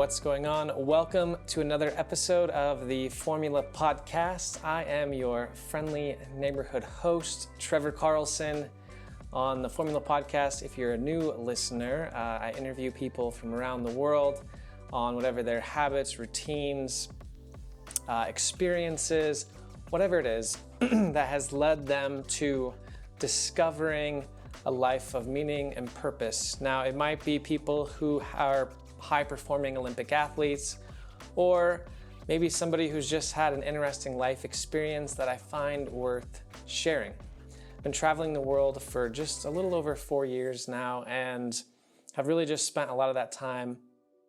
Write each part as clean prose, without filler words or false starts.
What's going on? Welcome to another episode of the Formula Podcast. I am your friendly neighborhood host, Trevor Carlson. On the Formula Podcast, if you're a new listener, I interview people from around the world on whatever their habits, routines, experiences, whatever it is that has led them to discovering a life of meaning and purpose. Now, it might be people who are high-performing Olympic athletes, or maybe somebody who's just had an interesting life experience that I find worth sharing. I've been traveling the world for just a little over 4 years now, and have really just spent a lot of that time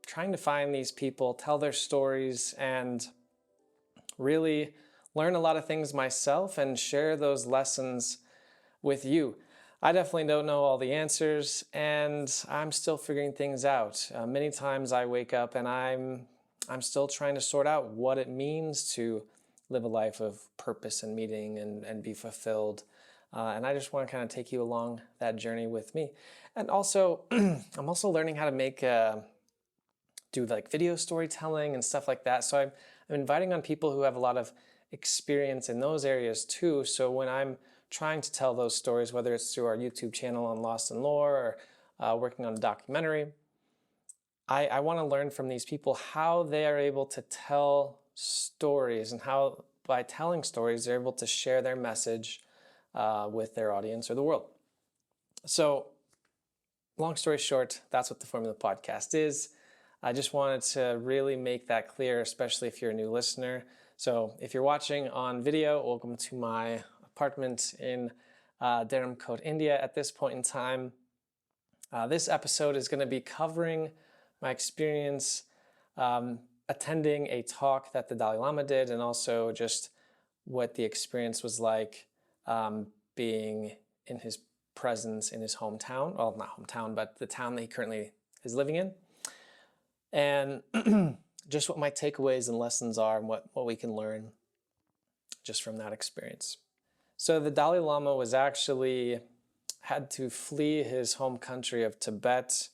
trying to find these people, tell their stories, and really learn a lot of things myself and share those lessons with you. I definitely don't know all the answers, and I'm still figuring things out. Many times I wake up and I'm still trying to sort out what it means to live a life of purpose and meaning and be fulfilled. And I just want to kind of take you along that journey with me. And also, I'm also learning how to do like video storytelling and stuff like that. So I'm inviting on people who have a lot of experience in those areas too. So when I'm trying to tell those stories, whether it's through our YouTube channel on Lost in Lore or working on a documentary, I want to learn from these people how they are able to tell stories and how by telling stories they're able to share their message with their audience or the world. So long story short, that's what the Formula Podcast is. I just wanted to really make that clear, especially if you're a new listener. So if you're watching on video, welcome to my apartment in Dharamshala, India at this point in time. This episode is going to be covering my experience attending a talk that the Dalai Lama did, and also just what the experience was like being in his presence in his hometown. Well, not hometown, but the town that he currently is living in. And just what my takeaways and lessons are and what we can learn just from that experience. So the Dalai Lama had to flee his home country of Tibet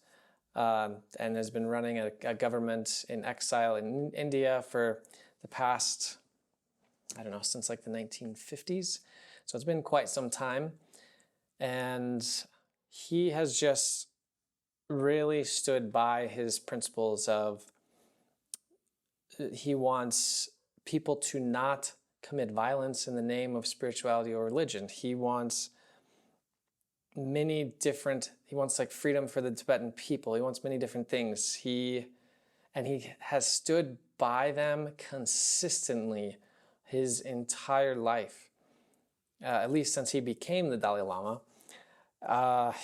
and has been running a government in exile in India for the past, since like the 1950s. So it's been quite some time. And he has just really stood by his principles of he wants people to not commit violence in the name of spirituality or religion. He wants like freedom for the Tibetan people. He wants many different things. He has stood by them consistently his entire life, at least since he became the Dalai Lama.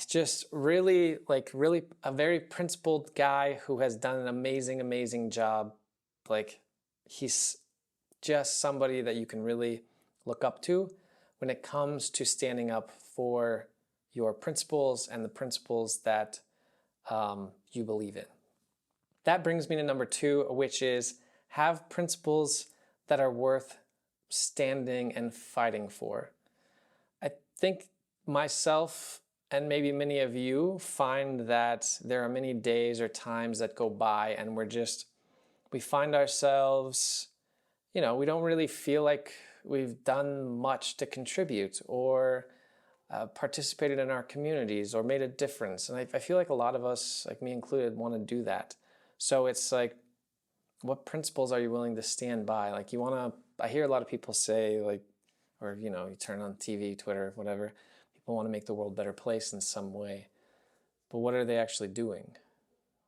Just really a very principled guy who has done an amazing job. Like, he's just somebody that you can really look up to when it comes to standing up for your principles and the principles that you believe in. That brings me to number 2, which is have principles that are worth standing and fighting for. I think myself and maybe many of you find that there are many days or times that go by and we find ourselves, we don't really feel like we've done much to contribute or participated in our communities or made a difference. And I feel like a lot of us, like me included, want to do that. So it's like, what principles are you willing to stand by? Like I hear a lot of people say you turn on TV, Twitter, whatever, people want to make the world a better place in some way. But what are they actually doing?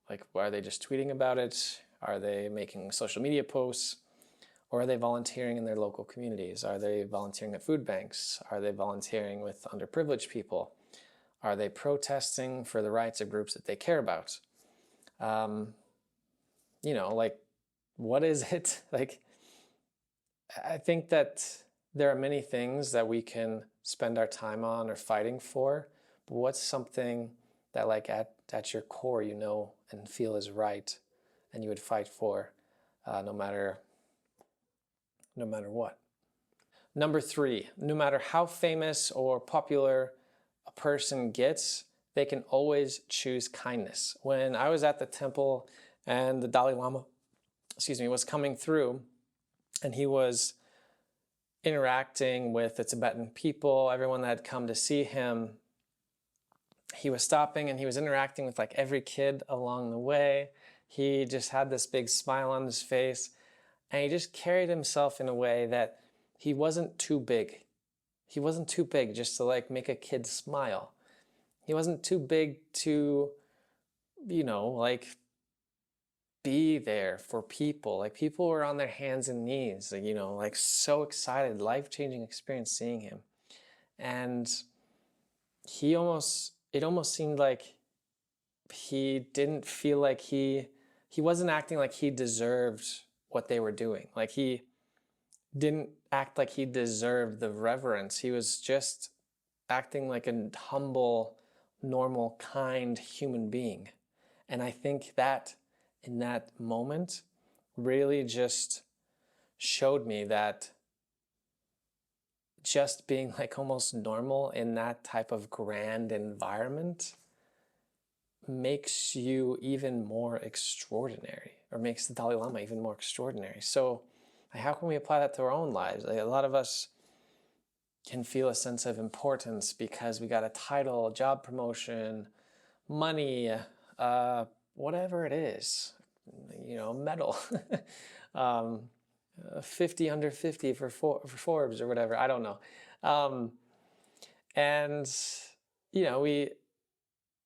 Like, are they just tweeting about it? Are they making social media posts? Or are they volunteering in their local communities? Are they volunteering at food banks? Are they volunteering with underprivileged people? Are they protesting for the rights of groups that they care about? What is it? I think that there are many things that we can spend our time on or fighting for, but what's something that at your core and feel is right and you would fight for no matter what. Number 3, no matter how famous or popular a person gets, they can always choose kindness. When I was at the temple And the Dalai Lama, was coming through, and he was interacting with the Tibetan people, everyone that had come to see him. He was stopping and he was interacting with like every kid along the way. He just had this big smile on his face, and he just carried himself in a way that he wasn't too big. He wasn't too big just to like make a kid smile. He wasn't too big to, like be there for people. Like people were on their hands and knees, like so excited, life-changing experience seeing him. And it almost seemed like he didn't feel like he wasn't acting like he deserved what they were doing. Like he didn't act like he deserved the reverence. He was just acting like a humble, normal, kind human being. And I think that in that moment really just showed me that just being like almost normal in that type of grand environment makes you even more extraordinary, or makes the Dalai Lama even more extraordinary. So how can we apply that to our own lives? Like, a lot of us can feel a sense of importance because we got a title, a job promotion, money, whatever it is, medal, 50 under 50 for Forbes or whatever, I don't know. And,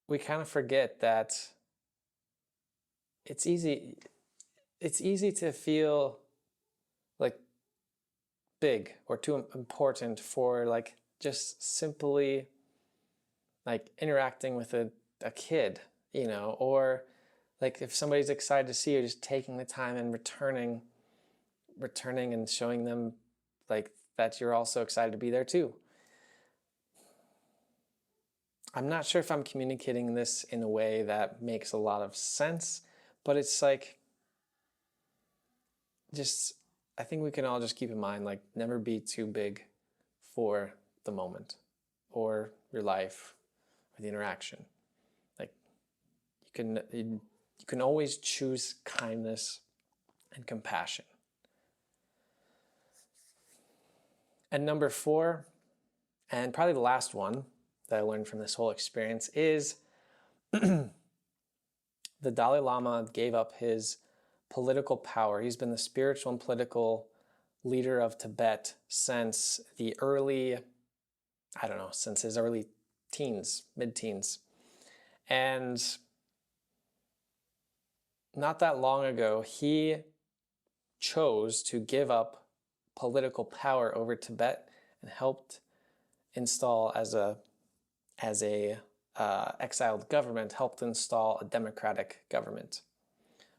we kind of forget that it's easy to feel like big or too important for like just simply like interacting with a kid, or like if somebody's excited to see you, just taking the time and returning and showing them like that you're also excited to be there too. I'm not sure if I'm communicating this in a way that makes a lot of sense, but it's like, I think we can all just keep in mind, like, never be too big for the moment or your life or the interaction. Like, you can always choose kindness and compassion. And number 4, and probably the last one that I learned from this whole experience, is the Dalai Lama gave up his political power. He's been the spiritual and political leader of Tibet since the early, since his early teens, mid-teens. And not that long ago, he chose to give up political power over Tibet and helped install as a exiled government, helped install a democratic government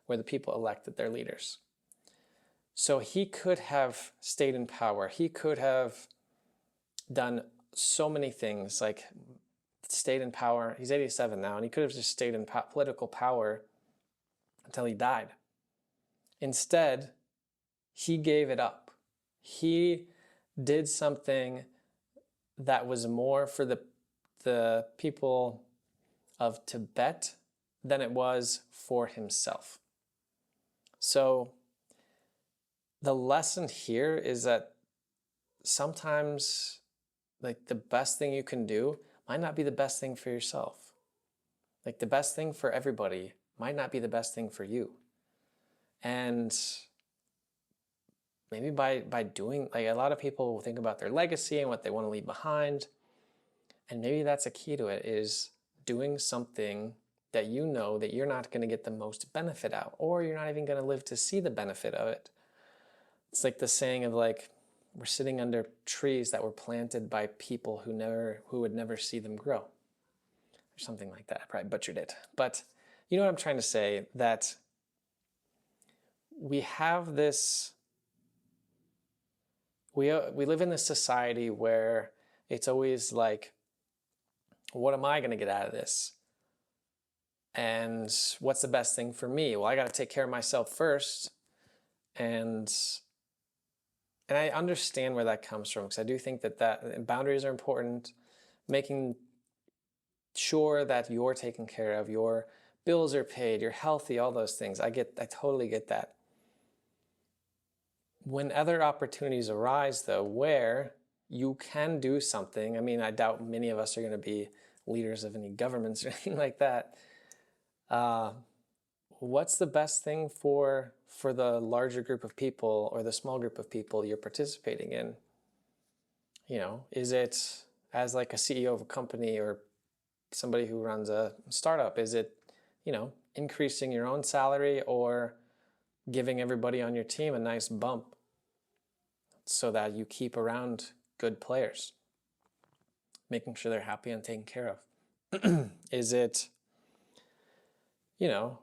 where the people elected their leaders. So he could have stayed in power. He could have done so many things, like stayed in power. He's 87 now, and he could have just stayed in political power until he died. Instead, he gave it up. He did something that was more for the people of Tibet than it was for himself. So the lesson here is that sometimes like the best thing you can do might not be the best thing for yourself. Like the best thing for everybody might not be the best thing for you. And maybe by doing, like, a lot of people will think about their legacy and what they want to leave behind. And maybe that's a key to it, is doing something that you know that you're not going to get the most benefit out, or you're not even going to live to see the benefit of it. It's like the saying of like, we're sitting under trees that were planted by people who would never see them grow, or something like that. I probably butchered it, but you know what I'm trying to say, that we have this, we live in this society where it's always like, what am I going to get out of this? And what's the best thing for me? Well, I got to take care of myself first. And I understand where that comes from, because I do think that boundaries are important. Making sure that you're taken care of, your bills are paid, you're healthy, all those things. I totally get that. When other opportunities arise, though, where you can do something, I mean, I doubt many of us are going to be leaders of any governments or anything like that. What's the best thing for the larger group of people or the small group of people you're participating in? You know, is it as like a CEO of a company or somebody who runs a startup? Is it, you know, increasing your own salary or giving everybody on your team a nice bump so that you keep around good players, making sure they're happy and taken care of? Is it, you know,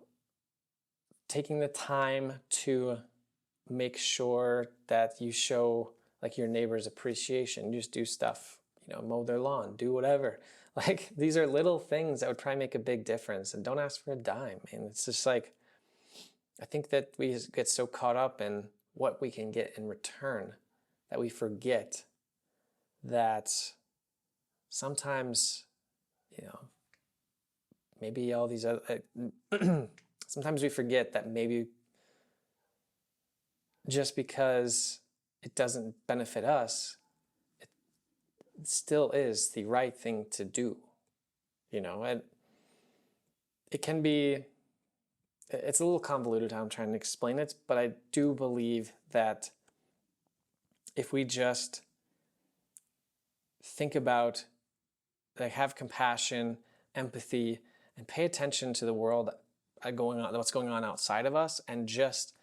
taking the time to make sure that you show like your neighbor's appreciation? You just do stuff, you know, mow their lawn, do whatever. Like, these are little things that would probably make a big difference, and don't ask for a dime. And it's just like, I think that we get so caught up in what we can get in return that we forget that sometimes, you know, maybe all these other, sometimes we forget that maybe just because it doesn't benefit us, it still is the right thing to do, you know. And it can be, it's a little convoluted how I'm trying to explain it, but I do believe that if we just think about, like, have compassion, empathy, and pay attention to the world what's going on outside of us, and just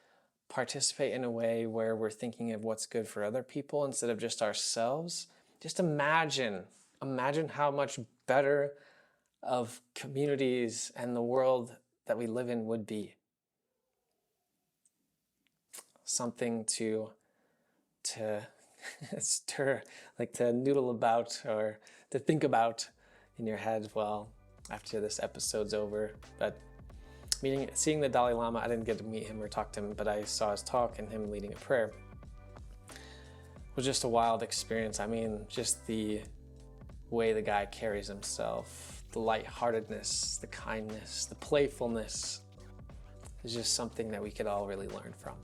participate in a way where we're thinking of what's good for other people instead of just ourselves. Just imagine how much better of communities and the world that we live in would be. Something to stir, like to noodle about or to think about in your head well after this episode's over. But seeing the Dalai Lama, I didn't get to meet him or talk to him, but I saw his talk and him leading a prayer. Was just a wild experience. I mean, just the way the guy carries himself, the lightheartedness, the kindness, the playfulness is just something that we could all really learn from.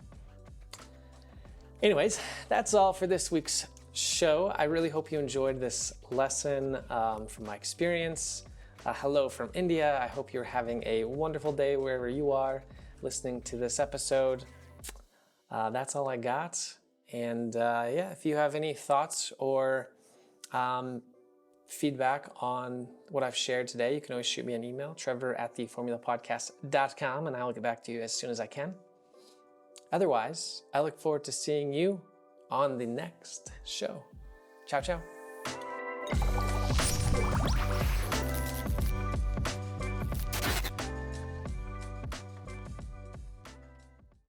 Anyways, that's all for this week's show. I really hope you enjoyed this lesson from my experience. Hello from India. I hope you're having a wonderful day wherever you are listening to this episode. That's all I got. And yeah, if you have any thoughts or feedback on what I've shared today, you can always shoot me an email, trevor@theformulapodcast.com, and I'll get back to you as soon as I can. Otherwise, I look forward to seeing you on the next show. Ciao, ciao.